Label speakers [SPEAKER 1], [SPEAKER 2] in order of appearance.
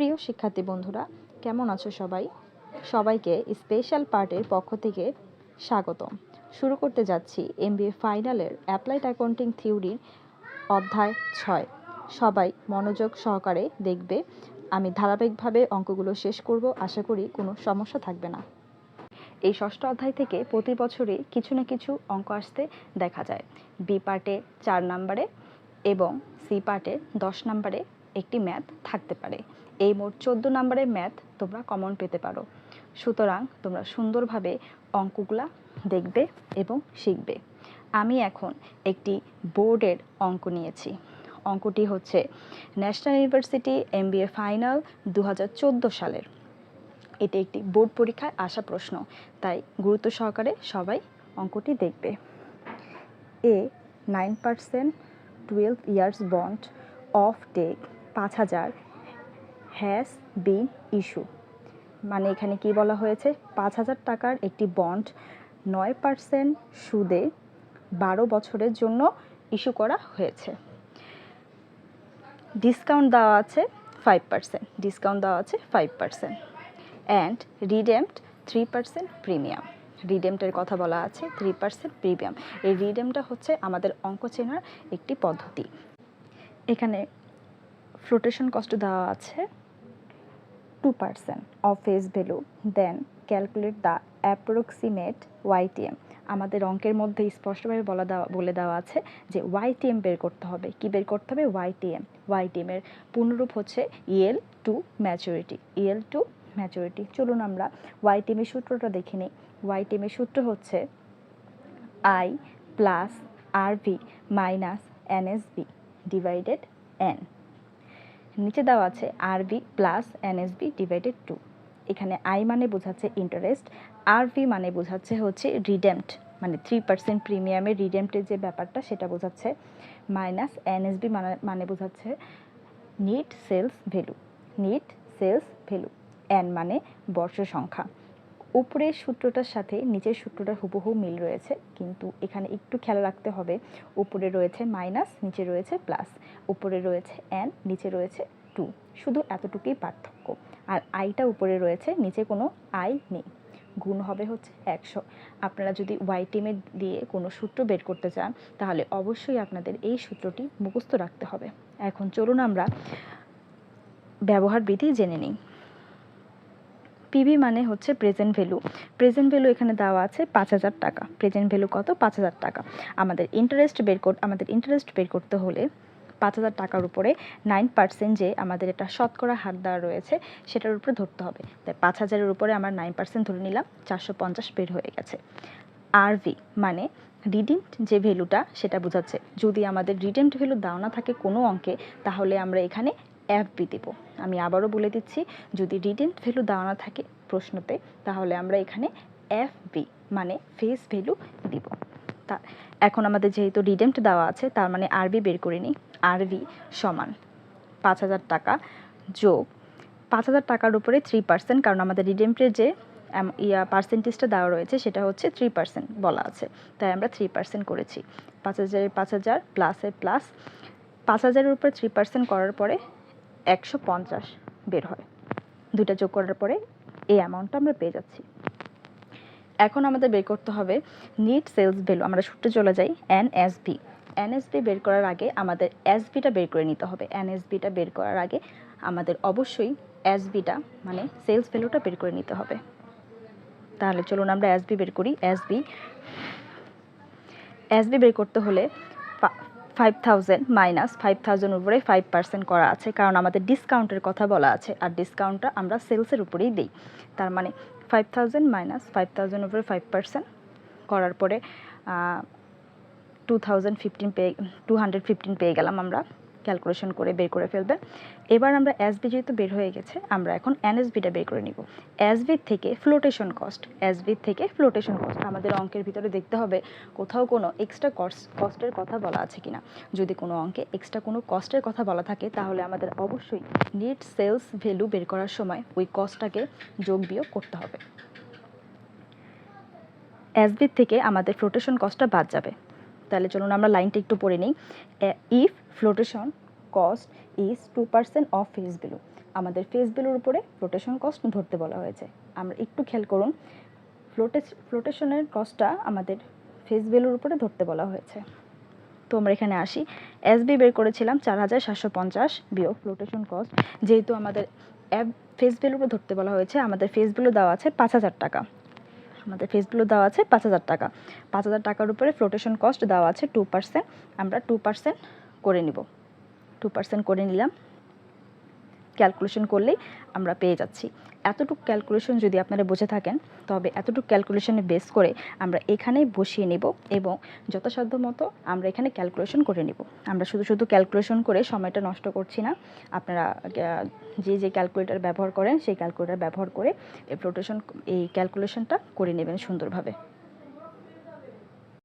[SPEAKER 1] প্রিয় শিক্ষার্থী বন্ধুরা, কেমন আছো সবাই? সবাইকে স্পেশাল পার্টের পক্ষ থেকে স্বাগতম। শুরু করতে যাচ্ছি এমবিএ ফাইনালের অ্যাপ্লাইড অ্যাকাউন্টিং থিওরির অধ্যায় 6। সবাই মনোযোগ সহকারে দেখবে। আমি ধারাবাহিকভাবে অঙ্কগুলো শেষ করব, আশা করি কোনো সমস্যা থাকবে না। এই ষষ্ঠ অধ্যায় থেকে প্রতি বছরই কিছু না কিছু অঙ্ক আসতে দেখা যায়। বি পার্টে 4 নম্বরে এবং সি পার্টে 10 নম্বরে একটি ম্যাথ থাকতে পারে। এই মোট 14 নম্বরের ম্যাথ তোমরা কমন পেতে পারো। সুতরাং তোমরা সুন্দরভাবে অঙ্কগুলা দেখবে এবং শিখবে। আমি এখন একটি বোর্ডের অঙ্ক নিয়েছি। অঙ্কটি হচ্ছে ন্যাশনাল ইউনিভার্সিটি এমবিএ ফাইনাল 2014 সালের। এটি একটি বোর্ড পরীক্ষায় আসা প্রশ্ন, তাই গুরুত্ব সহকারে সবাই অঙ্কটি দেখবে। এ 9% 12 years bond of take 5000 has been issue। মানে এখানে কি বলা হয়েছে, 5000 টাকার একটি বন্ড 9% সুদে 12 বছরের জন্য ইস্যু করা হয়েছে। ডিসকাউন্ট দেওয়া আছে 5%, ডিসকাউন্ট দেওয়া আছে 5% অ্যান্ড রিডেমড 3% প্রিমিয়াম। রিডেমটের কথা বলা আছে 3% প্রিমিয়াম। এই রিডেমটা হচ্ছে আমাদের অঙ্ক চেনার একটি পদ্ধতি। এখানে ফ্লোটেশন কস্ট দেওয়া আছে 2% of face value, then calculate the approximate YTM. আমাদের অঙ্কের মধ্যে স্পষ্টভাবে বলে দেওয়া আছে যে ওয়াইটিএম বের করতে হবে। কি বের করতে হবে? ওয়াইটিএম। ওয়াইটিএমের পূর্ণরূপ হচ্ছে yield to maturity. Yield to maturity. চলুন আমরা ওয়াইটিএমের সূত্রটা দেখে নিই। ওয়াইটিএমের সূত্র হচ্ছে I plus RV minus NSB divided N. নিচে দেওয়া আছে আরভি প্লাস এনএসবি ডিভাইডেড 2। এখানে আই মানে বোঝাচ্ছে ইন্টারেস্ট, আরভি মানে বোঝাচ্ছে হচ্ছে রিডেমট, মানে 3% প্রিমিয়ামের রিডেমটের যে ব্যাপারটা সেটা বোঝাচ্ছে, মাইনাস এনএসবি মানে বোঝাচ্ছে net sales value. Net sales value. N মানে বর্ষ সংখ্যা। উপরের সূত্রটার সাথে নিচের সূত্রটার হুবহু মিল রয়েছে, কিন্তু এখানে একটু খেয়াল রাখতে হবে। উপরে রয়েছে মাইনাস, নিচে রয়েছে প্লাস। উপরে রয়েছে এন, নিচে রয়েছে 2, শুধু এতটুকুই পার্থক্য। আর আইটা উপরে রয়েছে, নিচে কোনো আই নেই। গুণ হবে হচ্ছে 100। আপনারা যদি ওয়াইটিএম দিয়ে কোনো সূত্র বের করতে চান তাহলে অবশ্যই আপনাদের এই সূত্রটি মুখস্থ রাখতে হবে। এখন চলুন আমরা ব্যবহার বিধি জেনে নিই। পিভি মানে হচ্ছে প্রেজেন্ট ভ্যালু। প্রেজেন্ট ভ্যালু এখানে দেওয়া আছে 5000 টাকা। প্রেজেন্ট ভ্যালু কত? 5000 টাকা। আমাদের ইন্টারেস্ট বের করতে হলে 5000 টাকার উপরে 9% যে আমাদের এটা শতকরা হার দেওয়া রয়েছে সেটার উপরে ধরতে হবে। তাই 5000-এর উপরে আমরা 9% ধরে নিলাম, 450 বের হয়ে গেছে। আরভি মানে রিডিমড যে ভ্যালুটা সেটা বোঝাচ্ছে। যদি আমাদের রিডিমড ভ্যালু দেওয়া না থাকে কোনো অঙ্কে তাহলে আমরা এখানে এফবি দেব। আমি আবারও বলে দিচ্ছি, যদি রিডেমড ভ্যালু দেওয়া না থাকে প্রশ্নতে তাহলে আমরা এখানে এফবি মানে ফেস ভ্যালু দিব। তা এখন আমাদের যেহেতু রিডেমড দেওয়া আছে তার মানে আরবি বের করে নিই। আরবি সমান 5000 টাকা যোগ 5000 টাকার উপরে 3%, কারণ আমাদের রিডেমডের যে পার্সেন্টেজটা দেওয়া রয়েছে সেটা হচ্ছে 3% বলা আছে, তাই আমরা 3% করেছি। 5000-এর 5000 প্লাসের প্লাস, 5000-এর উপরে 3% করার পরে 150 বের হয়। দুইটা যোগ করার পরে এই অ্যামাউন্টটা আমরা পেয়ে যাচ্ছি। এখন আমাদের বের করতে হবে নিট সেলস ভ্যালু। আমরা সূত্রে চলে যাই এনএসবি। এনএসবি বের করার আগে আমাদের এসবিটা বের করে নিতে হবে। এনএসবিটা বের করার আগে আমাদের অবশ্যই এসবিটা মানে সেলস ভ্যালুটা বের করে নিতে হবে। তাহলে চলুন আমরা এসবি বের করি। এসবি বের করতে হলে 5000 মাইনাস 5000 উপরে 5% করা আছে, কারণ আমাদের ডিসকাউন্টের কথা বলা আছে আর ডিসকাউন্টটা আমরা সেলসের উপরেই দিই। তার মানে 5000 মাইনাস 5000 উপরে 5% করার পরে 215 পেয়ে গেলাম আমরা। ক্যালকুলেশন করে বের করে ফেলবেন। এবার আমরা এসবি যেহেতু বের হয়ে গেছে আমরা এখন এনএসবিটা বের করে নিব। এসবি থেকে ফ্লোটেশন কস্ট। আমাদের অঙ্কের ভিতরে দেখতে হবে কোথাও কোনো এক্সট্রা কস্টের কথা বলা আছে কিনা। যদি কোনো অঙ্কে এক্সট্রা কোনো কস্টের কথা বলা থাকে তাহলে আমাদের অবশ্যই নেট সেলস ভ্যালু বের করার সময় ওই কস্টটাকে যোগ বিয়োগ করতে হবে। এসবি থেকে আমাদের ফ্লোটেশন কস্টটা বাদ যাবে। তাহলে চলুন আমরা লাইনটা একটু পড়ে নিই। If flotation cost is 2% of face value, আমাদের ফেস ভ্যালুর উপরে ফ্লোটেশন কস্ট ধরতে বলা হয়েছে। আমরা একটু খেয়াল করুন, ফ্লোটেশনের কস্টটা আমাদের ফেস ভ্যালুর উপরে ধরতে বলা হয়েছে। তো আমরা এখানে আসি, এসবি বের করেছিলাম 4750 বিয়োগ ফ্লোটেশন কস্ট। যেহেতু আমাদের ফেস ভ্যালুর উপর ধরতে বলা হয়েছে, আমাদের ফেস ভ্যালু দেওয়া আছে 5000 টাকা। আমাদের ফেস ভ্যালু দেওয়া আছে 5000 টাকা। 5000 টাকার উপরে ফ্লোটেশন কস্ট দেওয়া আছে 2%। আমরা 2% করে নিব, 2% করে নিলাম। ক্যালকুলেশন করলেই আমরা পেয়ে যাচ্ছি। এতটুকু ক্যালকুলেশন যদি আপনারা বুঝে থাকেন, তবে এতটুকু ক্যালকুলেশনে বেস করে আমরা এখানে বসিয়ে নেব এবং যথাসাধ্য মতো আমরা এখানে ক্যালকুলেশন করে নেব। আমরা শুধু ক্যালকুলেশন করে সময়টা নষ্ট করছি না। আপনারা যে ক্যালকুলেটর ব্যবহার করেন সেই ক্যালকুলেটর ব্যবহার করে এই ক্যালকুলেশনটা করে নেবেন সুন্দরভাবে।